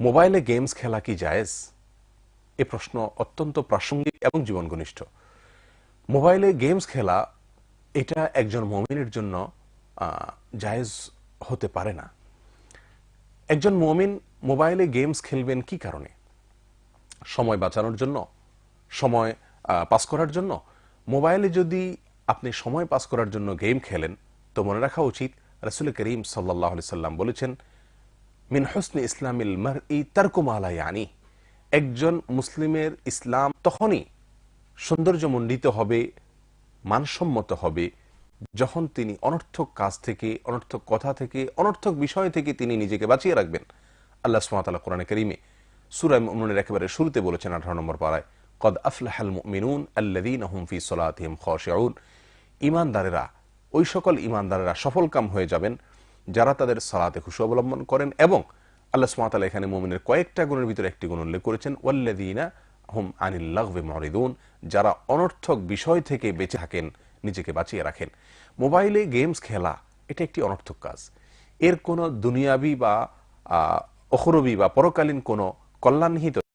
মোবাইলে গেমস খেলা কি জায়েজ? এ প্রশ্ন অত্যন্ত প্রাসঙ্গিক এবং জীবন ঘনিষ্ঠ। মোবাইলে গেমস খেলা এটা একজন মুমিনের জন্য জায়েজ হতে পারে না। একজন মুমিন মোবাইলে গেমস খেলবেন কি কারণে? সময় বাঁচানোর জন্য, সময় পাস করার জন্য? মোবাইলে যদি আপনি সময় পাস করার জন্য গেম খেলেন, তো মনে রাখা উচিত রাসূল করিম সাল্লাল্লাহু আলাইহি সাল্লাম বলেছেন, মিন হুসনি ইসলামিল মারই তারকু মা লা ইয়ানি। একজন মুসলিমের ইসলাম তখনই সৌন্দর্যমণ্ডিত হবে, মানসম্মত হবে, যখন তিনি অনর্থক কাজ থেকে, অনর্থক কথা থেকে, অনর্থক বিষয় থেকে তিনি নিজেকে বাঁচিয়ে রাখবেন। আল্লাহ সুবহানাহু ওয়া তাআলা কোরআনে কারীমে সূরা মুমিনুনের একেবারে শুরুতে বলেছেন 18 নম্বর পারায়, কদ আফলাহাল মুমিনুন আল্লাযীনা হুম ফি সলাতিহিম খাশিউন। ঈমানদারেরা, ওই সকল ঈমানদারেরা সফলকাম হয়ে যাবেন যারা তাদের সালাতে খুশু অবলম্বন করেন। এবং আল্লাহ সুবহানাহু ওয়া তাআলা এখানে মুমিনের কয়েকটা গুণের ভিতরে একটি গুণ উল্লেখ করেছেন, ওয়াল্লাযীনা হুম আনিল লাগবি মুরিদুন, যারা অনর্থক বিষয় থেকে বেঁচে থাকেন, নিজেকে বাঁচিয়ে রাখেন। মোবাইলে গেমস খেলা এটা একটি অনর্থক কাজ। এর কোনো দুনিয়াবি বা অখরবি বা পরকালীন কোনো কল্যাণ নিহিত